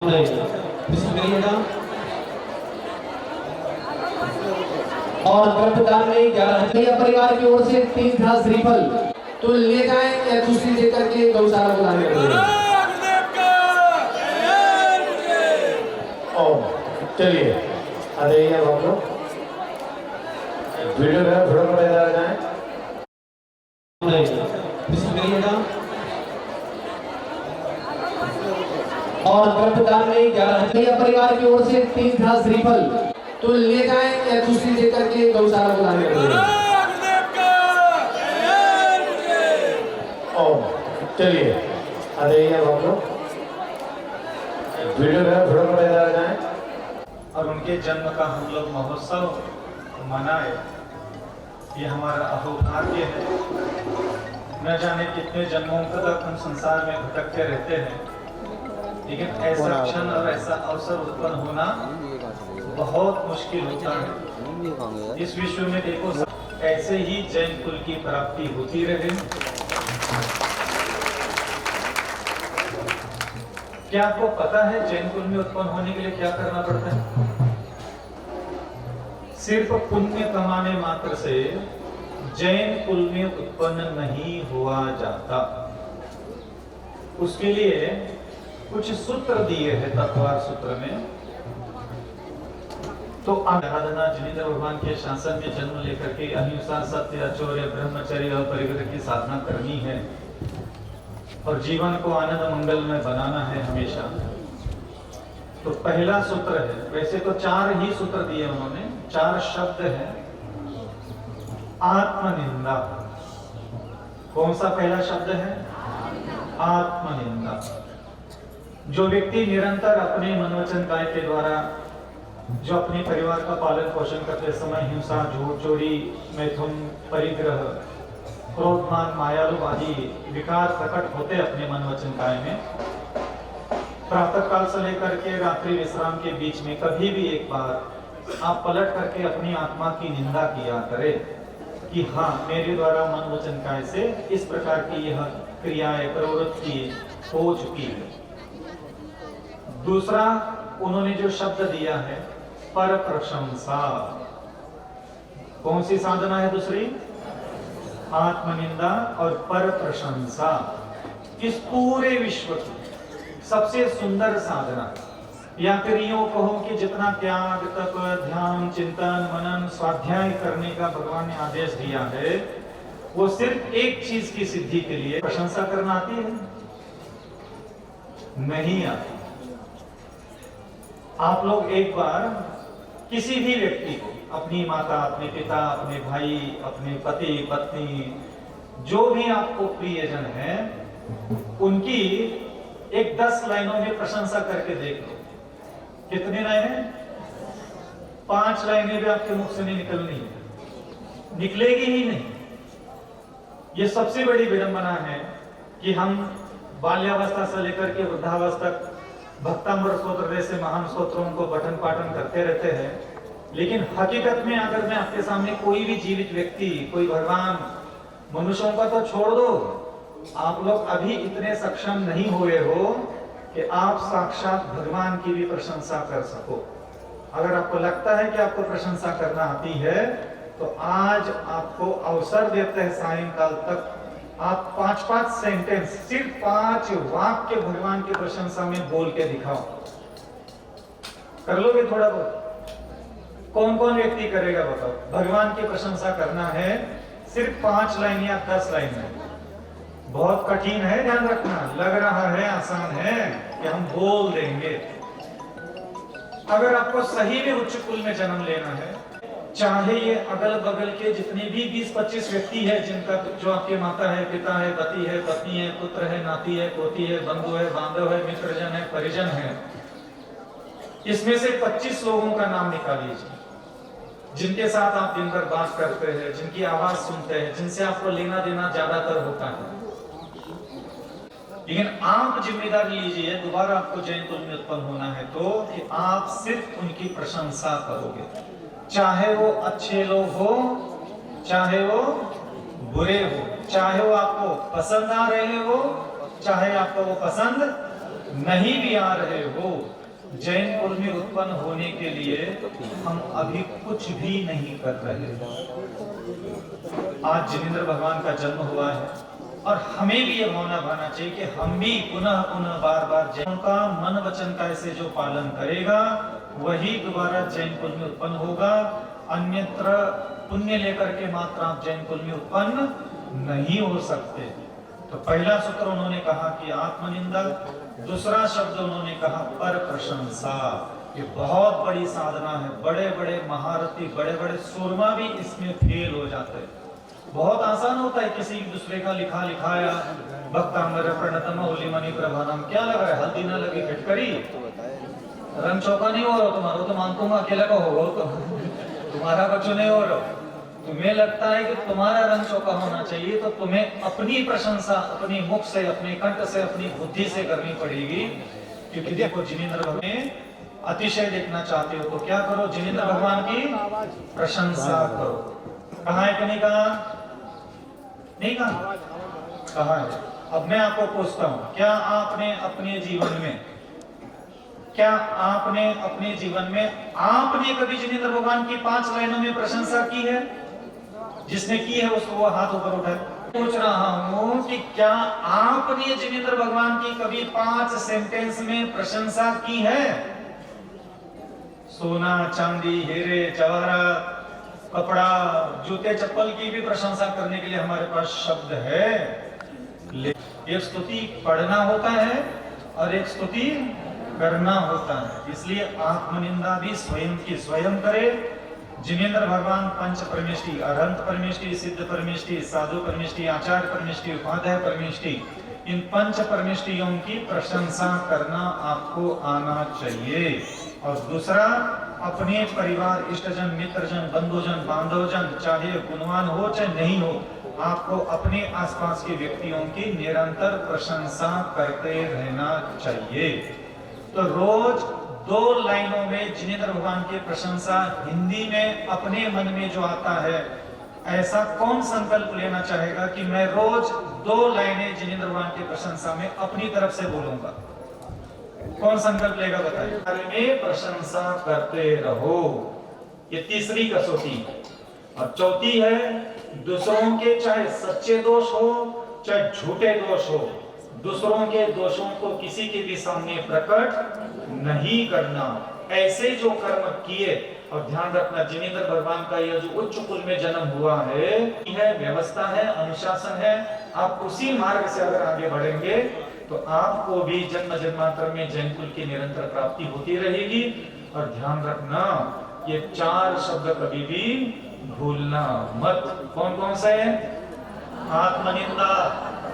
करिएगा। और गर्भदान में 11 परिवार की ओर से 3 था श्रीफल, तो ले जाएं या दूसरी देकर के गौशाला बुलाने चलिए आ जाइए अब हम लोग वीडियो में थोड़ा थोड़ा इधर जाएं। करिएगा। और गर्भदान में 11 परिवार की ओर से 3 था श्रीफल, तो ले जाएं या दूसरी देकर के गौशाला बुलाने चलिए आ जाइए अब हम लोग वीडियो में थोड़ा थोड़ा इधर जाएं। और उनके जन्म का हम लोग महोत्सव मनाए, ये हमारा अहोभाग्य है। न जाने कितने जन्मों तक हम संसार में भटकते रहते हैं, लेकिन ऐसा क्षण और ऐसा अवसर उत्पन्न होना बहुत मुश्किल होता है। इस विश्व में देखो, ऐसे ही जैन कुल की प्राप्ति होती रहे। क्या आपको पता है जैन कुल में उत्पन्न होने के लिए क्या करना पड़ता है? सिर्फ पुण्य कमाने मात्र से जैन कुल में उत्पन्न नहीं हुआ जाता। उसके लिए कुछ सूत्र दिए हैं तत्वार सूत्र में। तो आराधना जिनेंद्र भगवान के शासन में जन्म लेकर के अहिंसा, सत्य, अचौर्य, ब्रह्मचर्य और परिग्रह की साधना करनी है और जीवन को आनंद मंगल में बनाना है हमेशा। तो पहला सूत्र है, वैसे तो 4 ही सूत्र दिए उन्होंने, 4 शब्द हैं। आत्मनिंदा। कौन सा पहला शब्द है? आत्मनिंदा। जो व्यक्ति निरंतर अपने मनोवचन काय के द्वारा जो अपने परिवार का पालन पोषण करते समय हिंसा, झूठ, चोरी, मैथुन, परिग्रह, क्रोधमान, मायालोभ आदि विकार प्रकट होते अपने मनोवचन काय में, प्रातः काल से लेकर के रात्रि विश्राम के बीच में कभी भी एक बार आप पलट करके अपनी आत्मा की निंदा किया करें कि हाँ, मेरे द्वारा मन वचन काय से इस प्रकार की यह क्रियाएं, प्रवृत्ति हो चुकी है। दूसरा उन्होंने जो शब्द दिया है, पर प्रशंसा। कौन सी साधना है दूसरी? आत्मनिंदा और पर प्रशंसा। इस पूरे विश्व की सबसे सुंदर साधना, या फिर यूं कहो कि जितना त्याग, तप, ध्यान, चिंतन, मनन, स्वाध्याय करने का भगवान ने आदेश दिया है, वो सिर्फ एक चीज की सिद्धि के लिए। प्रशंसा करना आती है? नहीं आती। आप लोग एक बार किसी भी व्यक्ति को, अपनी माता, अपने पिता, अपने भाई, अपने पति, पत्नी, जो भी आपको प्रियजन है, उनकी एक 10 लाइनों में प्रशंसा करके देख लो। कितनी लाइनें? 5 लाइनें भी आपके मुख से नहीं निकलनी है, निकलेगी ही नहीं। ये सबसे बड़ी विडंबना है कि हम बाल्यावस्था से लेकर के वृद्धावस्था तक भक्तामृत स्तोत्र जैसे महान स्तोत्रों को पठन पाठन करते रहते हैं, लेकिन हकीकत में अगर मैं आपके सामने कोई भी जीवित व्यक्ति, कोई भगवान, मनुष्यों का तो छोड़ दो, आप लोग अभी इतने सक्षम नहीं हुए हो कि आप साक्षात भगवान की भी प्रशंसा कर सको। अगर आपको लगता है कि आपको प्रशंसा करना आती है, तो आज आपको अवसर देते हैं सायंकाल तक आप 5-5 सेंटेंस, सिर्फ 5 वाक्य भगवान की प्रशंसा में बोल के दिखाओ। कर लोगे थोड़ा बहुत? कौन कौन व्यक्ति करेगा बताओ? भगवान की प्रशंसा करना है सिर्फ 5 लाइन या 10 लाइन में। बहुत कठिन है, ध्यान रखना। लग रहा है आसान है कि हम बोल देंगे। अगर आपको सही में उच्च कुल में जन्म लेना है, चाहे ये अगल बगल के जितने भी 20-25 व्यक्ति है, जिनका जो आपके माता है, पिता है, पति है, पत्नी है, पुत्र है, नाती है, पोती है, बंधु है, बांधव है, मित्रजन है, परिजन है, इसमें से 25 लोगों का नाम निकाल लीजिए जिनके साथ आप दिन भर बात करते हैं, जिनकी आवाज सुनते हैं, जिनसे आपको लेना देना ज्यादातर होता है। लेकिन आप जिम्मेदारी लीजिए, दोबारा आपको जैन कुल में उत्पन्न होना है तो कि आप सिर्फ उनकी प्रशंसा करोगे, चाहे वो अच्छे लोग हो, चाहे वो बुरे हो, चाहे वो आपको पसंद आ रहे हो, चाहे आपको वो पसंद नहीं भी आ रहे हो, जैन कुल में उत्पन्न होने के लिए हम अभी कुछ भी नहीं कर रहे। आज जिनेंद्र भगवान का जन्म हुआ है और हमें भी ये भावना भाना चाहिए कि हम भी पुनः पुनः बार बार जैन का मन वचन का ऐसे जो पालन करेगा वही दोबारा जैन कुल में उत्पन्न होगा। अन्यत्र पुण्य लेकर के मात्र आप जैन कुल में उत्पन्न नहीं हो सकते। तो पहला सूत्र उन्होंने कहा कि आत्मनिंदा, दूसरा शब्द उन्होंने कहा पर प्रशंसा। ये बहुत बड़ी साधना है। बड़े बड़े महारथी, बड़े बड़े सूरमा भी इसमें फेल हो जाते हैं। बहुत आसान होता है किसी दूसरे का लिखा लिखाया भक्तांबर प्रणतम होली मणि प्रभानम, क्या लग रहा है, हल्दी ना लगी फिटकरी, रंग चौका नहीं हो रहा तुम्हारा, तो मानूंगा अकेला का होगा तो तुम्हारा बच्चों नहीं हो रहा। तुम्हें लगता है कि तुम्हारा रंग चौका होना चाहिए, तो तुम्हें अपनी प्रशंसा अपनी मुख से, अपने कंठ से, अपनी बुद्धि से करनी पड़ेगी। क्योंकि देखो जिनेंद्र भगवान अतिशय देखना चाहते हो तो क्या करो, जिनेंद्र भगवान की प्रशंसा करो। कहा है कि नहीं कहा? नहीं कहा? कहा है। अब मैं आपको पूछता हूं, क्या आपने अपने जीवन में आपने कभी जिनेंद्र भगवान की 5 लाइनों में प्रशंसा की है? जिसने की है उसको वो हाथ ऊपर उठाए। पूछ रहा हूं कि क्या आपने जिनेंद्र भगवान की कभी 5 सेंटेंस में प्रशंसा की है? सोना, चांदी, हीरे, जवाहरात, कपड़ा, जूते, चप्पल की भी प्रशंसा करने के लिए हमारे पास शब्द है। एक स्तुति पढ़ना होता है और एक स्तुति करना होता है। इसलिए आत्मनिंदा भी स्वयं की स्वयं करे। जिनेंद्र भगवान पंच परमेष्टि, अरहंत परमेष्टि, सिद्ध परमेष्टि, साधु परमेष्टि, आचार्य परमेष्टि, उपाध्याय परमेष्टि, इन पंच परमेष्टियों की प्रशंसा करना आपको आना चाहिए। और दूसरा, अपने परिवार, इष्टजन, मित्रजन, बंधुजन, बांधवजन, चाहे गुणवान हो चाहे नहीं हो, आपको अपने आसपास के व्यक्तियों की निरंतर प्रशंसा करते रहना चाहिए। तो रोज 2 लाइनों में जिनेंद्र भगवान की प्रशंसा हिंदी में अपने मन में जो आता है, ऐसा कौन संकल्प लेना चाहेगा कि मैं रोज 2 लाइनें जिनेंद्र भगवान की प्रशंसा में अपनी तरफ से बोलूंगा? कौन संकल्प लेगा बताइए? हर में प्रशंसा करते रहो, ये तीसरी कसौटी। और चौथी है, दूसरों के चाहे सच्चे दोष हो चाहे झूठे दोष हो, दूसरों के दोषों को किसी के भी सामने प्रकट नहीं करना। ऐसे जो कर्म किए, और ध्यान रखना जिनेंद्र भगवान का यह जो उच्च कुल में जन्म हुआ है, व्यवस्था है, अनुशासन है, आप उसी मार्ग से अगर आगे बढ़ेंगे तो आपको भी जन्म जन्मांतर में जैन कुल की निरंतर प्राप्ति होती रहेगी। और ध्यान रखना, ये 4 शब्द कभी भी भूलना मत। कौन कौन से? आत्मनिंदा,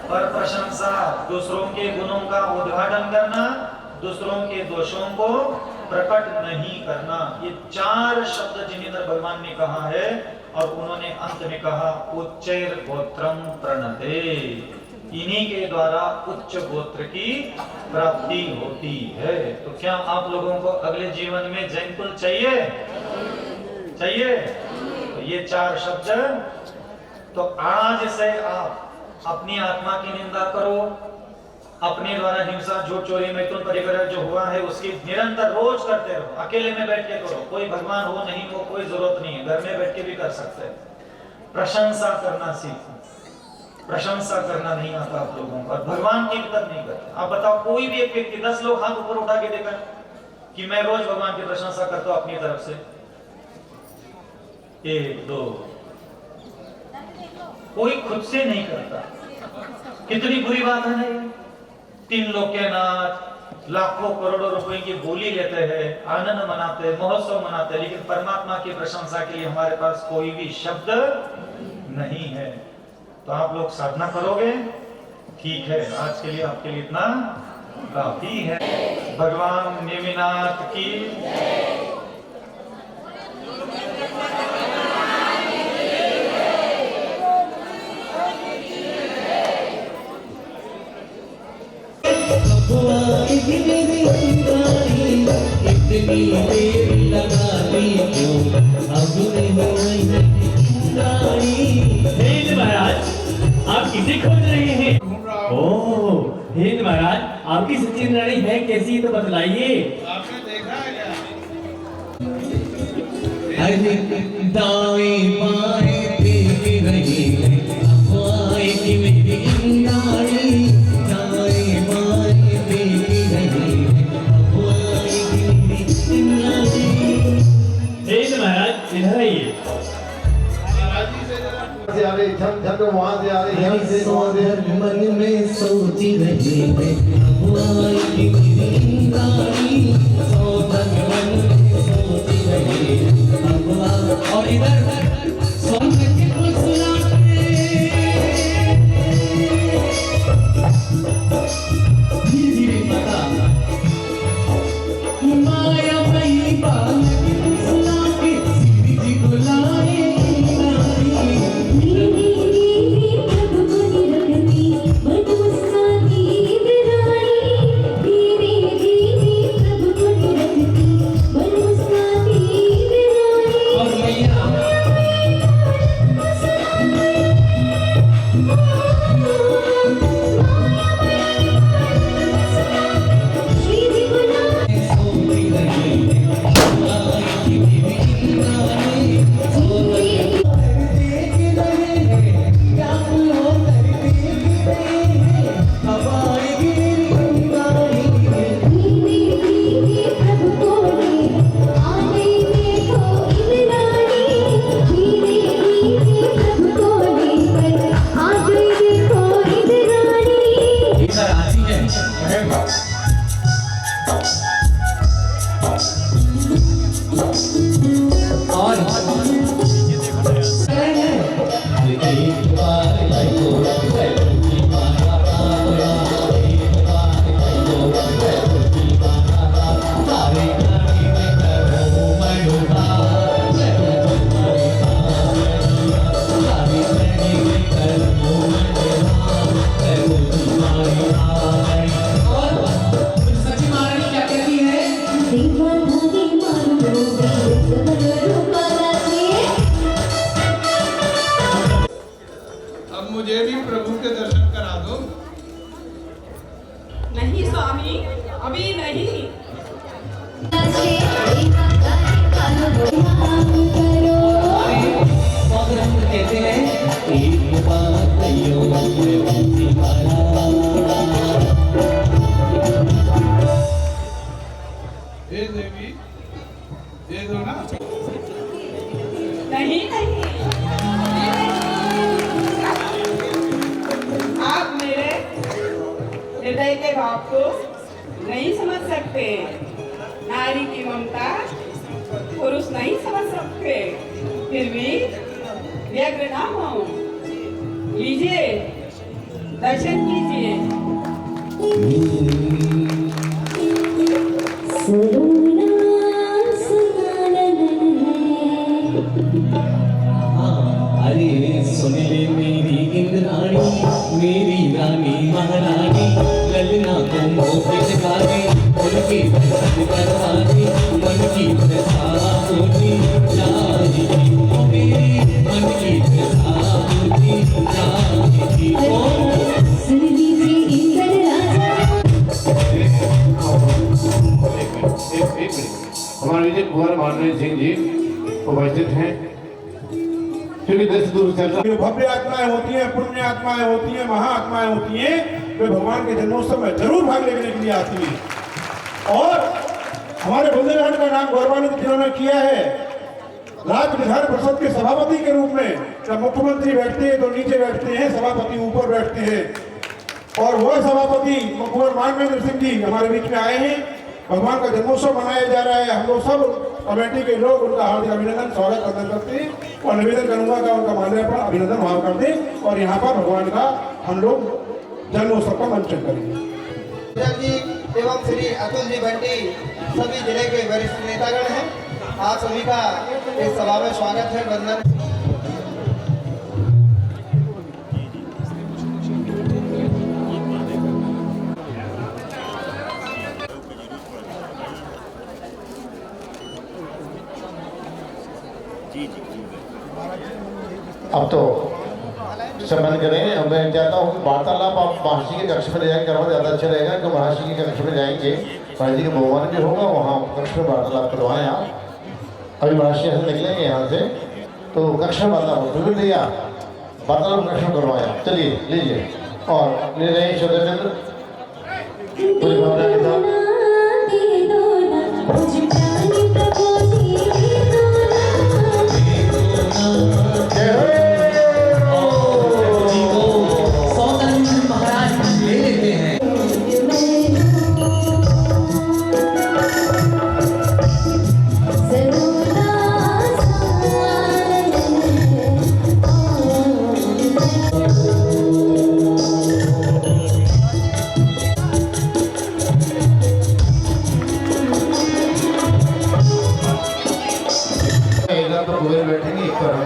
पर प्रशंसा, दूसरों के गुणों का उद्घाटन करना, दूसरों के दोषों को प्रकट नहीं करना। ये 4 शब्द जिनेंद्र भगवान ने कहा है। और उन्होंने अंत में कहा उच्चैर गोत्रम प्रणते, इन्हीं के द्वारा उच्च गोत्र की प्राप्ति होती है। तो क्या आप लोगों को अगले जीवन में जैन कुल चाहिए? चाहिए? तो ये 4 शब्द, तो आज से आप अपनी आत्मा की निंदा करो, अपने द्वारा हिंसा, झूठ, चोरी, मैथुन, परिग्रह जो हुआ है उसकी निरंतर रोज करते रहो। अकेले में बैठ के करो, कोई भगवान हो नहीं हो कोई जरूरत नहीं है, घर में बैठ के भी कर सकते हैं। प्रशंसा करना सीखो। प्रशंसा करना नहीं आता आप लोगों को, और भगवान की कदर नहीं करते। आप बताओ, कोई भी एक व्यक्ति, 10 लोग हाथ ऊपर उठा के देखा कि मैं रोज भगवान की प्रशंसा करता हूं अपनी तरफ से? 1 2, कोई खुद से नहीं करता। कितनी बुरी बात है ना। 3 लोग के नाच, लाखों करोड़ों रुपए की बोली लेते हैं, आनंद मनाते हैं, महोत्सव मनाते हैं, लेकिन परमात्मा की प्रशंसा के लिए हमारे पास कोई भी शब्द नहीं है। तो आप लोग साधना करोगे? ठीक है, आज के लिए आपके लिए इतना काफी है। भगवान नेमिनाथ की इतनी देर लगा दी जो अब महाराज, आप किसे खोज रहे हैं? ओह हिंद महाराज, आप आपकी सच्ची रानी है कैसी तो बतलाइए। आपने देखा है क्या? अरे दाएं बाएं देख रही है अब आएगी मेरी इंद्राणी, दाएं बाएं देख रही है अब आएगी मेरी इंद्राणी। जय महाराज इधर आइए। से आ रही झक झक वहां से आ रही यहाँ से वहां से। मन में सोच रही है अब आएगी मेरी इंद्राणी, सोचन मन में सोच रही है अब आ। और इधर सोच के मुस्कुराते धीरे बता माया मई बाल की मुस्कुराते सीधी जी को लाए अब मुझे भी प्रभु के दर्शन करा दो। नहीं स्वामी, अभी नहीं। कहते हैं एक बात हे देवी दे दो ना। नहीं नहीं, आप मेरे हृदय के भाव को नहीं समझ सकते। नारी की ममता पुरुष नहीं समझ सकते। फिर भी व्यग्र ना हो, लीजिए दर्शन कीजिए। अरे सुन ले मेरी इंद्राणी, मेरी रानी महारानी, ललना को मोहित गाने, उनकी पसंद करवाने, मन की प्रथा होती जाएगी, ओ मेरी मन की प्रथा होती जाएगी। सुन लीजिए इंद्र राजा। एक मिनट, हमारे विजय कुमार माननीय सिंह जी उपस्थित हैं। क्योंकि देश दूर चल रहा है। भव्य आत्माएं होती हैं, पुण्य आत्माएं होती हैं, महाआत्माएं होती हैं, वे भगवान के जन्मोत्सव में जरूर भाग लेने के लिए आती हैं। और हमारे बुंदेलखंड का नाम गौरवान्वित जिन्होंने किया है, राज्य विधान परिषद के सभापति के रूप में, जब मुख्यमंत्री बैठते हैं तो नीचे बैठते हैं, सभापति ऊपर बैठते हैं। और वह सभापति कुंवर मानवेंद्र सिंह जी हमारे बीच में आए हैं। भगवान का जन्मोत्सव मनाया जा रहा है। हम लोग सब कमेटी के लोग उनका हार्दिक अभिनंदन स्वागत प्रदान करते हैं और निवेदन करूंगा कि उनका माल्यार्पण अभिनंदन वहां कर दें और यहाँ पर भगवान का हम लोग जन्मोत्सव का मंचन करेंगे। जी एवं श्री अतुल जी भट्टी सभी जिले के वरिष्ठ नेतागण हैं। आप सभी का इस सभा में स्वागत है। वंदन। अब तो संबंध करें। अब मैं चाहता हूँ कि वार्तालाप आप महर्षि के कक्ष में ले जाकर करवा ज़्यादा अच्छा रहेगा, कि महर्षि के कक्ष में जाएंगे, महर्षि के भगवान भी होगा, वहाँ कक्ष में वार्तालाप करवाएं आप। अभी महर्षि ऐसे निकलेंगे यहाँ से, तो कक्ष में वार्तालाप बिल्कुल भैया वार्तालाप कक्ष में करवाएं आप। चलिए लीजिए और ले रहे शोधेंद्र पूरी भावना के साथ। बैठेंगे, एक पर हम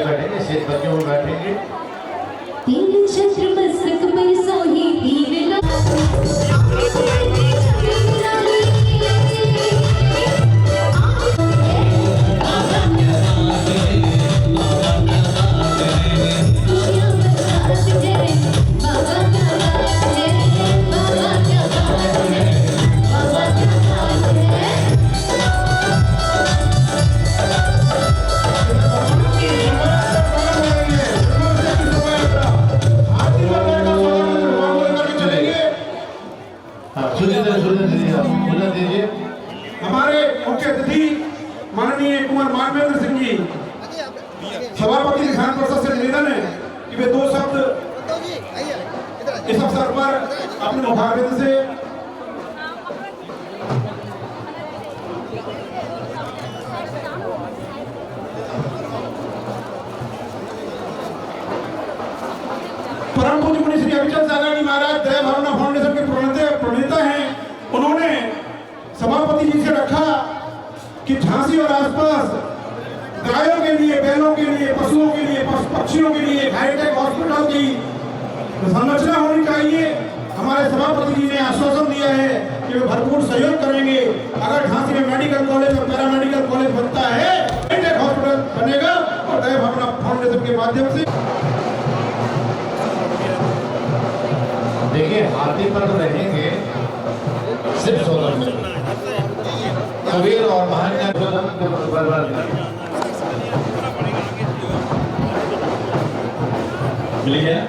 बैठेंगे, शेष बच्चों में बैठेंगे। तीन छत्र मस्तक पर सोही तीन हमारे मुख्य अतिथि माननीय कुमार मानवेंद्र सिंह जी, सभापति विधान परिषद से निवेदन है कि वे 2 शब्द इस अवसर पर अपने मुखारबिंद से परम पूज्य मुनि श्री अविचल सागर महाराज दया भावना फाउंडेशन के प्रणेता हैं। उन्होंने सभापति जी से रखा कि झांसी और आसपास गायों के लिए, बैलों के लिए, पशुओं के लिए, पक्षियों के लिए हाईटेक हॉस्पिटल की संरचना होनी चाहिए। हमारे सभापति जी ने आश्वासन दिया है कि वे भरपूर सहयोग करेंगे। अगर झांसी में मेडिकल कॉलेज और पैरामेडिकल कॉलेज बनता है, हाईटेक हॉस्पिटल बनेगा और दया भावना फाउंडेशन के माध्यम से। देखिए हाथी पर तो रहेंगे सिर्फ 16 मिनट, कबीर और महान मिली है।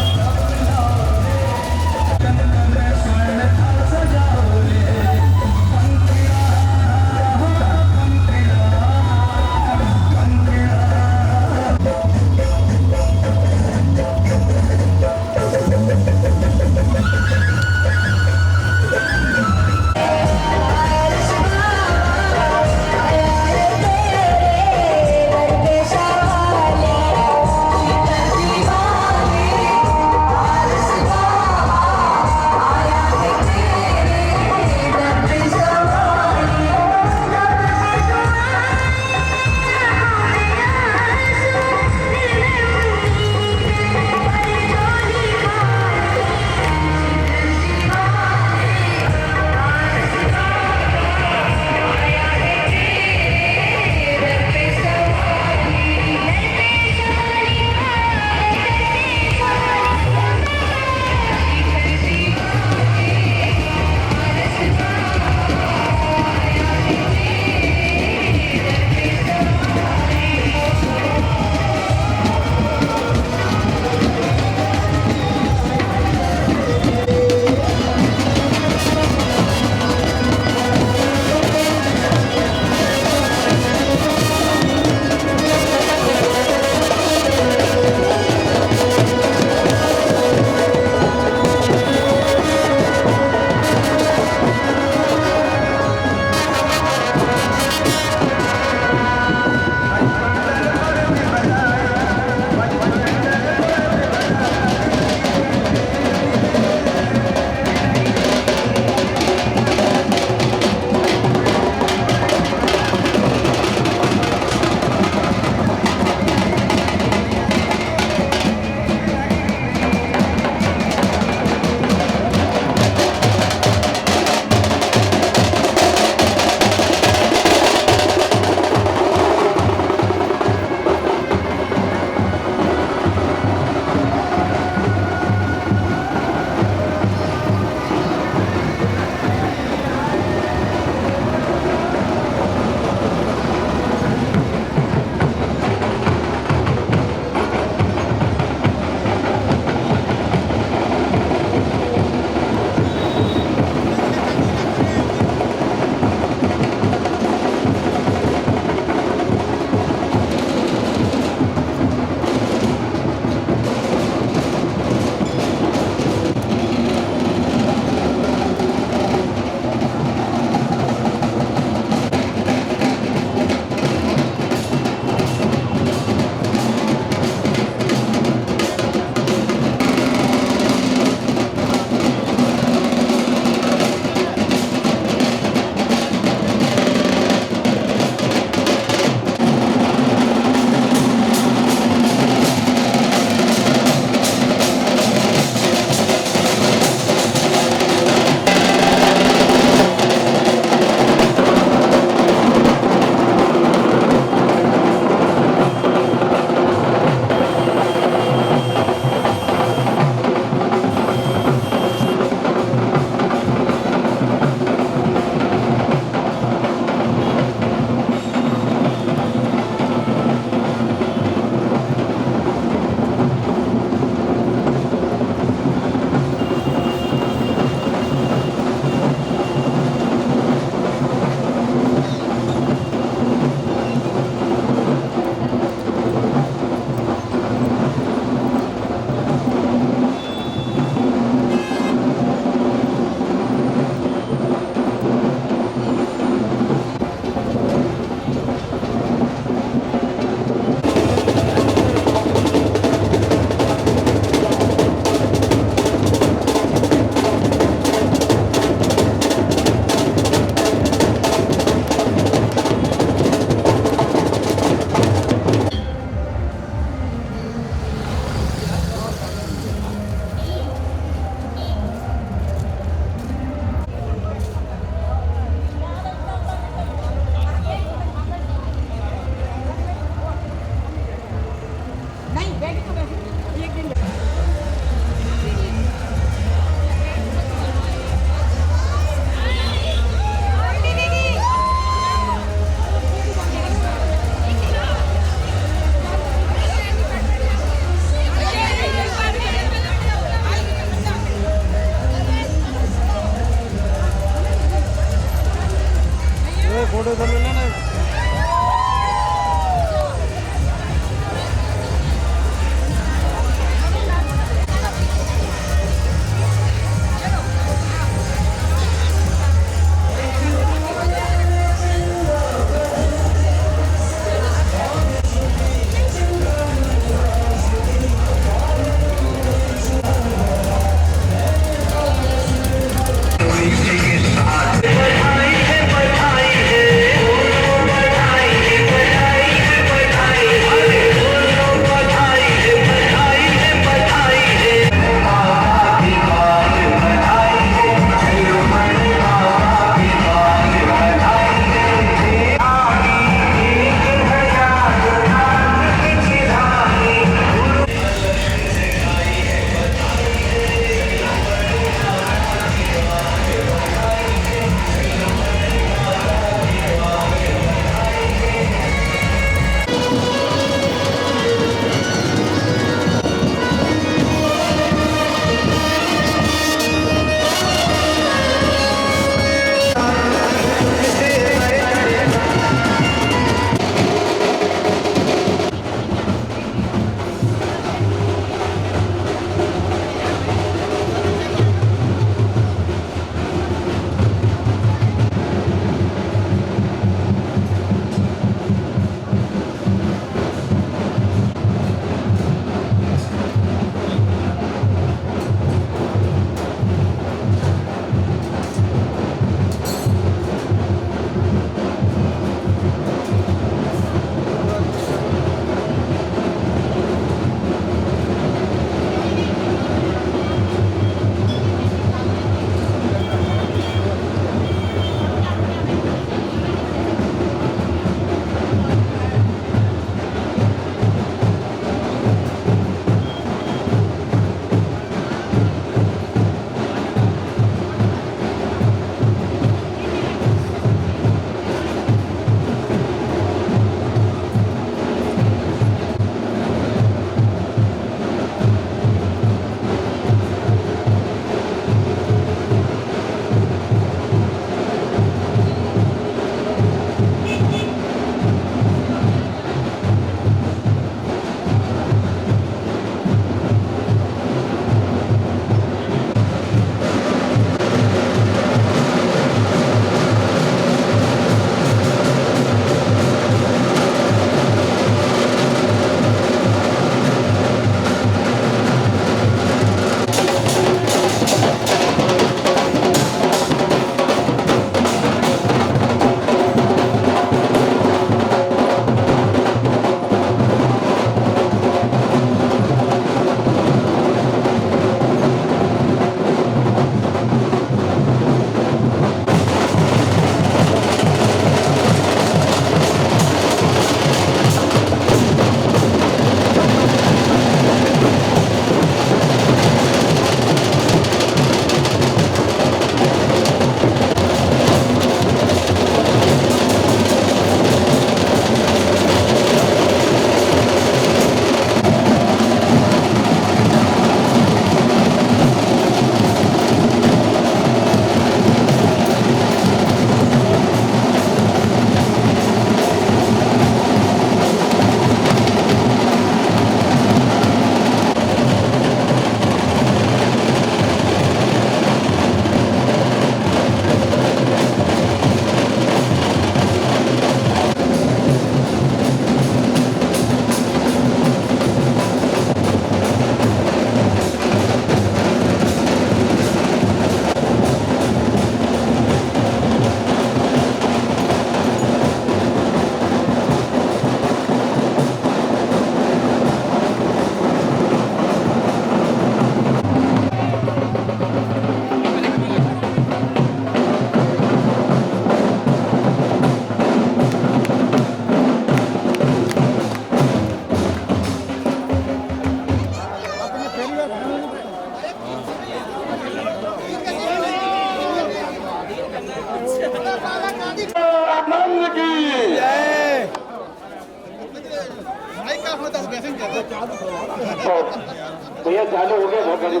भैया चालू हो गया बहुत hello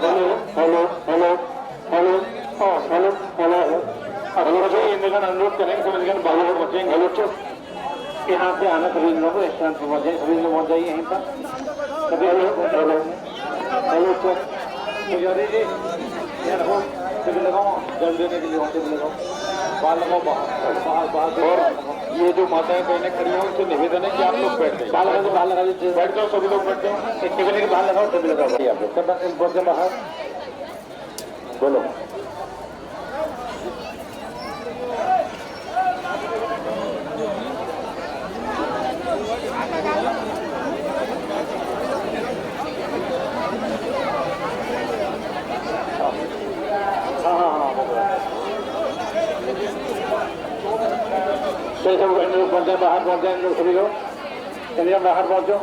hello hello hello hello hello hello hello अनुरोध करेंगे समझ गए बाबू और बचेंगे हेलो यहाँ से आना सभी लोग स्थान पर पहुंच जाए सभी लोग पहुंच जाइए यहीं पर सभी हेलो हेलो हेलो पुजारी जी यहाँ रखो सभी लगाओ जल देने के लिए वहाँ से लगाओ बाहर लगाओ बाहर बाहर और ये जो माताएं बहनें खड़ी हैं उनसे निवेदन है कि आप लोग बैठ जाइए बाहर लगा दीजिए बैठ जाओ सभी लोग बैठ जाओ एक टिकट के बाहर लगाओ सभी लगाओ आप लोग सब बहुत से बाहर बोलो चलिए सब पहुंच जाए बाहर पहुंच जाए लोग सभी लोग चलिए बाहर पहुंचो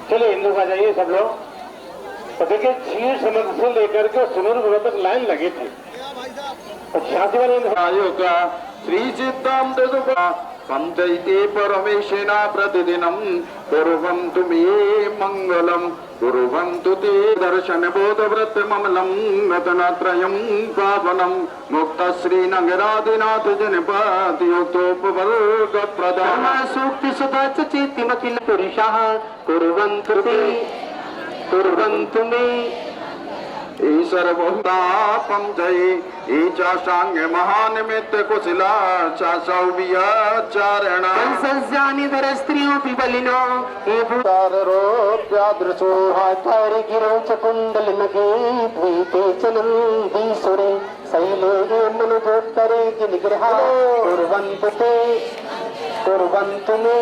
चलिए हिंदू आ जाइए सब लोग तो देखिए क्षीर समुद्र से लेकर के समुद्र तक लाइन लगी थी शादी वाले आयोग का श्री सिद्धांत पंचैते परमेशेना प्रतिदिनम कुर्वन्तु मे मंगलम कुर्वन्तु ते दर्शन बोध व्रत ममलम रत्नत्रयं पावनम मुक्त श्री नगरादिनाथ जनपद योतोपवर्ग प्रदान सूक्ति सदा चेतिमखिल पुरुषाः कुर्वन्तु मे ईश्वर बहुतापम जय ईचा सांग महानिमित्त कुशला चारण संज्ञानी धर स्त्रियों पिबलिनो रोप्यादृशो हाचारि गिरौ च कुंडल नगे द्वीपे च नन्दीसुरे शैले मनुजोत्तरे निग्रहा कुर्वन्तु मे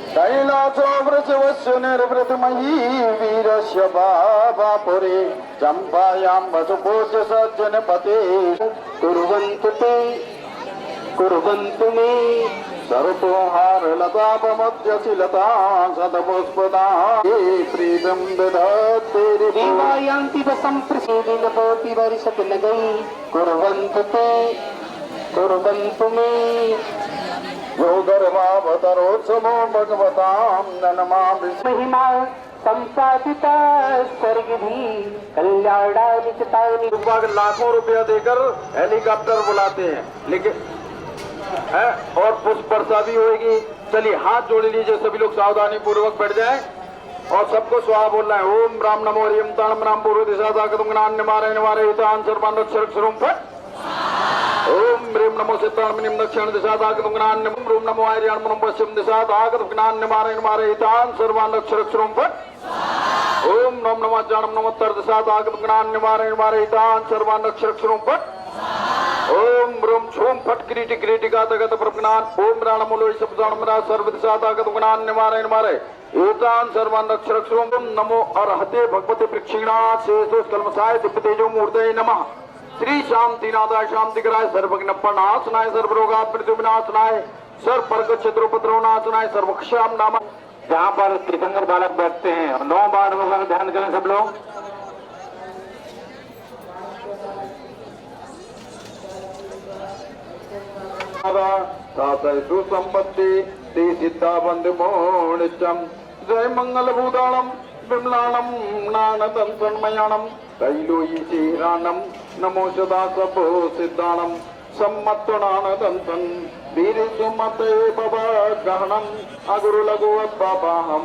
कैलासो वृषवस्य निर्वृतमयी वीरस्य बाबापुरे चम्पायां वसुपूज्य सज्जनपते कुर्वन्तु मे सर्पोहारलतापमध्यशिलता सदपुष्पदा प्रीतं दधत्ते देवायान्ति वसं प्रसीदेन भवति वर्षति न गई कुर्वन्तु मे यो गर्भावतरोत्सवो भगवतां नमामि महिमा संसाधिता स्वर्गधि कल्याणानिचतानि लाखों रुपया देकर हेलीकॉप्टर बुलाते हैं लेकिन है और पुष्प वर्षा भी होगी। चलिए हाथ जोड़ लीजिए सभी लोग सावधानी पूर्वक बैठ जाएं और सबको स्वाहा बोलना है। ओम राम नमो हरिम ताणम राम पूर्व दिशा दागतुम ज्ञान निवारे निवारे हितान सर्वान अक्षर अक्षरम फट ओम ह्रीं नमो सिद्धाणमणिं दक्षिण दिशा दागतुम ज्ञान निम रूम नमो आर्याण मनम पश्चिम दिशा दागतुम ज्ञान निवारे निवारे हितान सर्वान अक्षर अक्षरम फट ओम नम नमः जानम नमः उत्तर दिशा दागतुम ज्ञान निवारे निवारे हितान सर्वान अक्षर अक्षरम फट ओम रूम छूम फट क्रीटि क्रीटिका तगत प्रज्ञान ओम राणमुलो शब्दाणमरा सर्व दिशा दागतुम ज्ञान निवारे निवारे एतान सर्वान अक्षर अक्षरम नमो अरहते भगवते प्रक्षिणात् शेषो कल्मषाय दिव्यतेजो मूर्तये नमः श्री शांतिनाथाय शांतिकराय सर्वज्ञपनाशनाय सर्वरोगात् मृत्युविनाशनाय सर्ववर्ग शत्रुपद्रवनाशनाय सर्वक्षाम नाम। जहाँ पर तीर्थंकर बालक बैठते हैं 9 बार का ध्यान करें सब लोग। सुसंपत्ति श्री सिद्धा बंधु मोणिचम जय मंगल भूताणम विमलाणम नानदं तन्मयाणम कैलोयी चीराणम नमो सदा सबो सिद्धाणम सम्मत्तनानदंतन वीर सुमते भव गहनम अगुरु लघु बाबाहम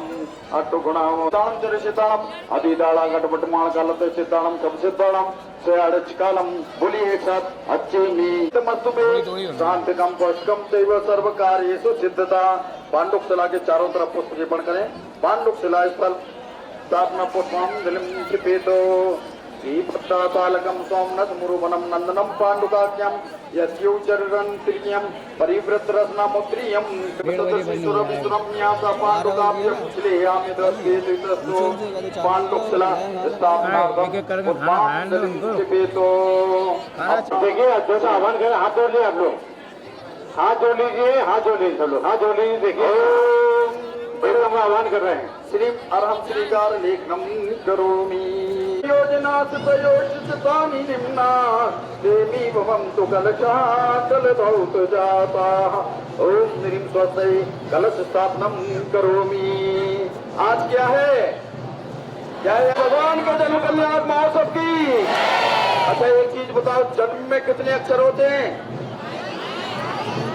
अटुगुणाम तांचर सिद्धाणम अधिदाला गटपटमाण कालते सिद्धाणम सब सिद्धाणम सेआड़च कालम बोली एक साथ अच्छे मी तमस्तुमे शांतिकम पौष्कम देव सर्व कार्येषु सिद्धता। पांडुक शिला के चारों तरफ पुष्प अर्पण करें। पांडुक शिला स्थल स्थापना पुष्पम जलिम क्षिपेतो पट्टातालकम सोमनस मुरुवनम नंदनम पांडुकाख्यम यस्योचरन् त्रियम परिव्रत रत्नमुद्रियम सुरम न्यासा पांडुकाभ्यम श्लेयामि दस्तेतु पांडुकशिला स्थापनार्थम पुष्पम जलिम क्षिपेतो। देखिए अच्छा सा आह्वान करें। हाथ जोड़ लीजिए आप लोग, हाथ जोड़ लीजिए, हाथ जोड़ लीजिए सब लोग, हाथ जोड़ लीजिए। देखिए हम आह्वान कर रहे हैं। श्री अरहम श्रीकार लेखनम करोमि योजना सुयोजितानि निम्ना देवी भवन्तु कलशाचल धौत जाता। ओम ह्रीं स्वस्ति कलश स्थापनम करोमि आज क्या है? क्या है? भगवान का जन्म कल्याण महोत्सव की। अच्छा एक चीज बताओ, जन्म में कितने अक्षर होते हैं?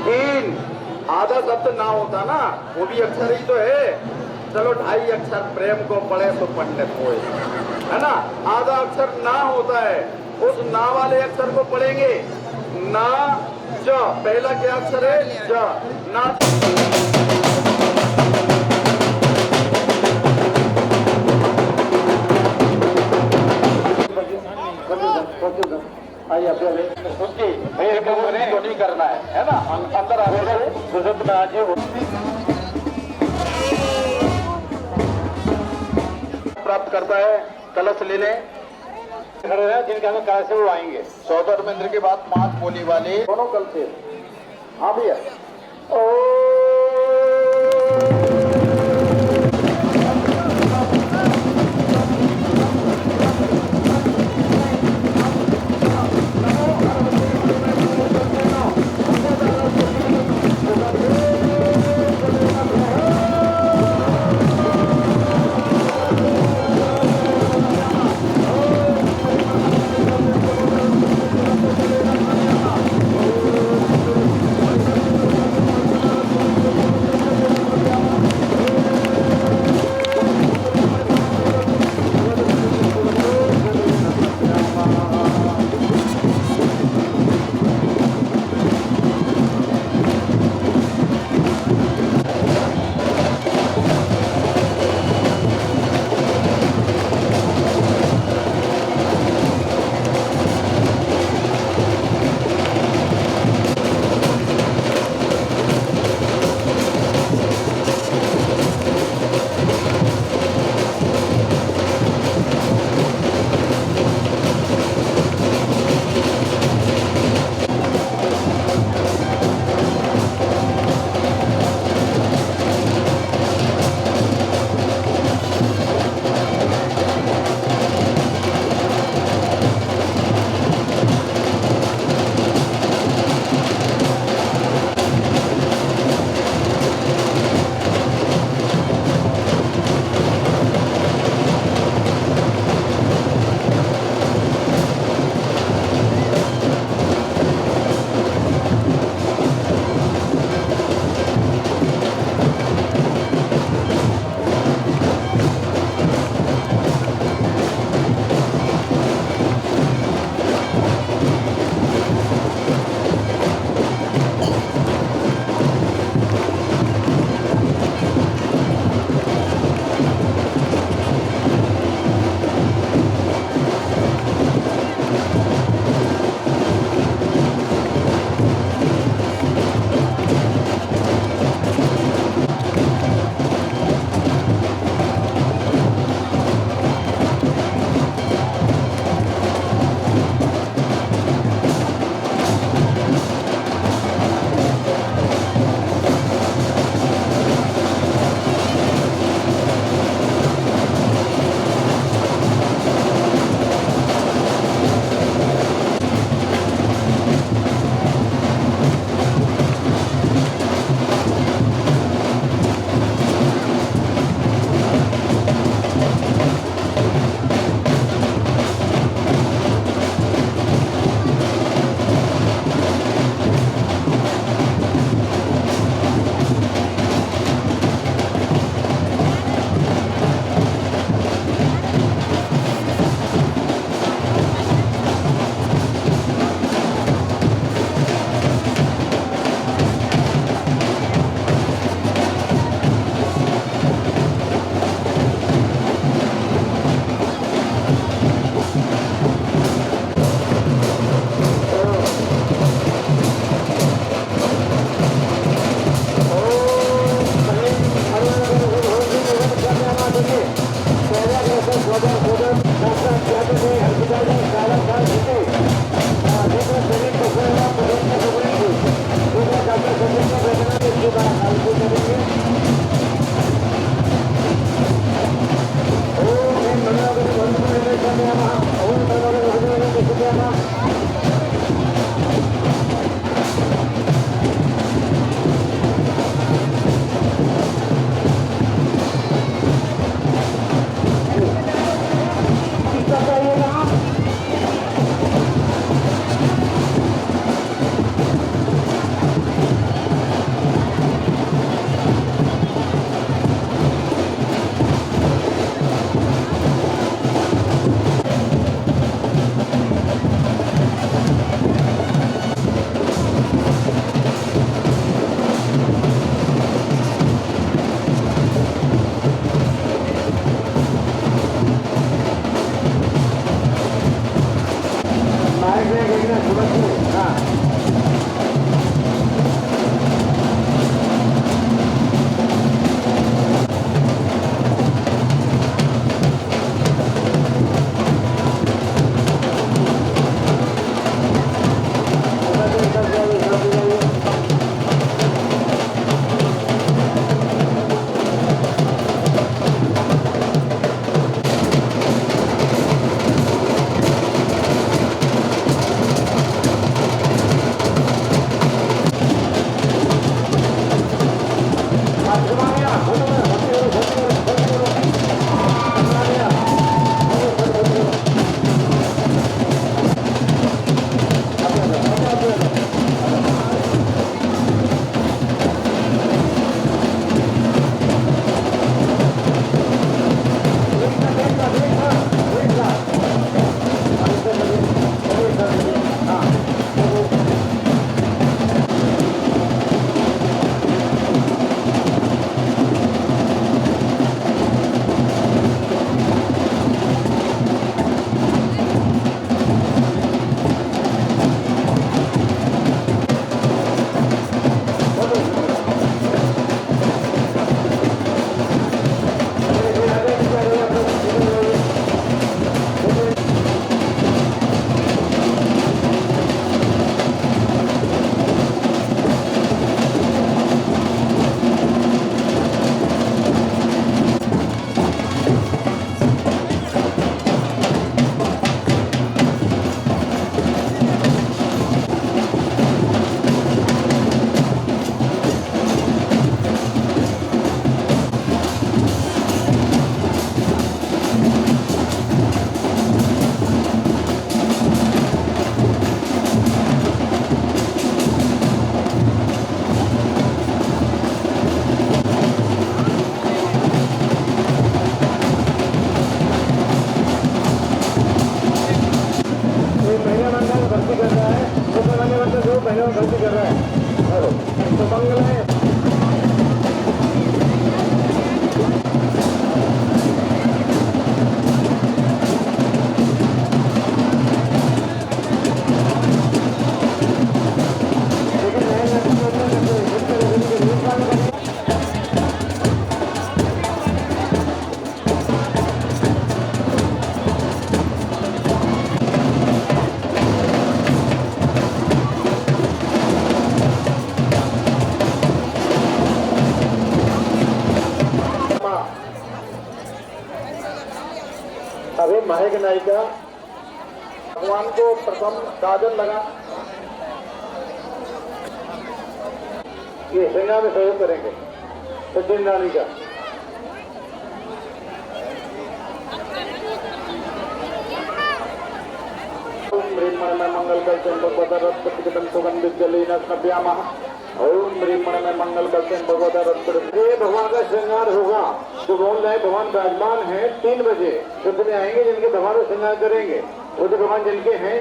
3। आधा शब्द ना होता ना, वो भी अक्षर ही तो है। चलो 2.5 अक्षर प्रेम को पढ़े तो पंडित होए, है ना। आधा अक्षर ना होता है, उस ना वाले अक्षर को पढ़ेंगे। ना ज, पहला क्या अक्षर है? ज। ना तो नहीं करना है ना। अंदर आगे प्राप्त करता है, कलश लेने खड़े हैं जिनके हमें कलश से वो आएंगे। सौदर मंदिर के बाद 5 बोली वाले दोनों कल से। हाँ भैया। जो पहले गलती कर रहा है तो मंगल है। अभी महक नायिका भगवान को प्रथम काजल लगा ये श्रृंगार में सहयोग करेंगे सचिन रानी का। ओम ह्रीं मणिमय मंगल कलशेन भगवता रथ प्रतिगतं सुगंधित जलेन स्नपयामः। ओम ह्रीं मणिमय मंगल कलशेन भगवता रथ प्रतिगतं। भगवान का श्रृंगार होगा जो बोल रहे भगवान विराजमान है 3 बजे जितने आएंगे जिनके भगवान को श्रृंगार करेंगे वो जो भगवान जिनके हैं।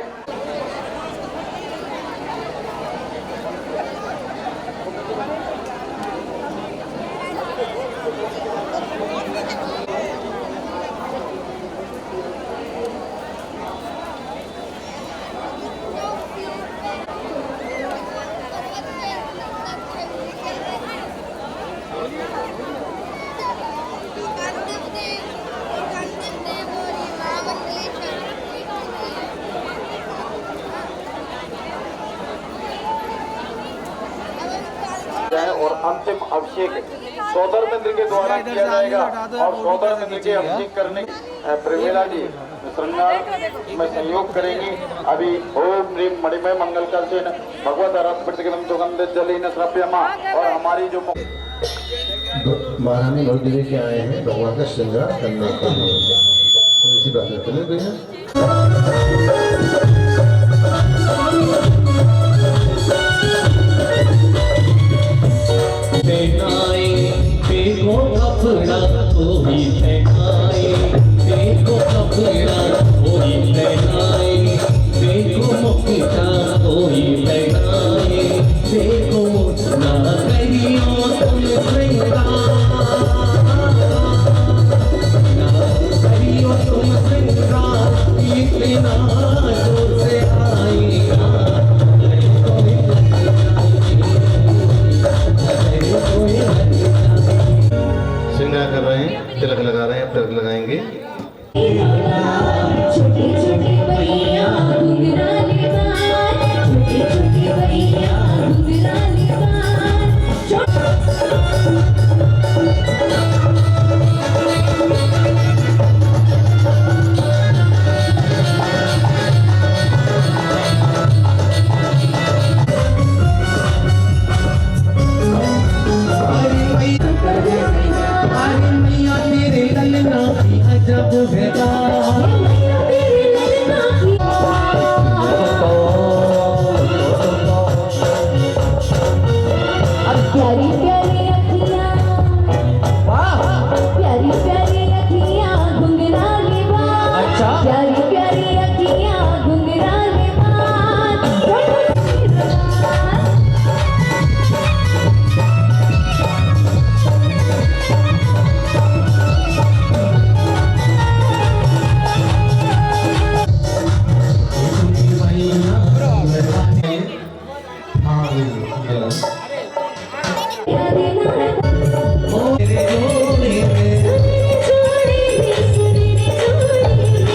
और अंतिम अभिषेक सौदर मंदिर के द्वारा किया जाएगा और सौदर मंदिर के अभिषेक करने प्रेमिला जी श्रृंगार में सहयोग करेंगी। अभी ओम ह्रीं मणिमय मंगल कलशेन भगवता रथ प्रतिगतं सुगंधित जलेन स्नपयामः। और हमारी जो महारानी बहुत लेके आए हैं भगवान का श्रृंगार करने के लिए, तो इसी बात में चले गए हैं। देखो कपड़ा कोई पहनाए, देखो कपड़ा कोई पहनाए, देखो मुकुटा कोई पहनाए, देखो ना करियो तुम श्रृंगार, ना करियो तुम श्रृंगार इतना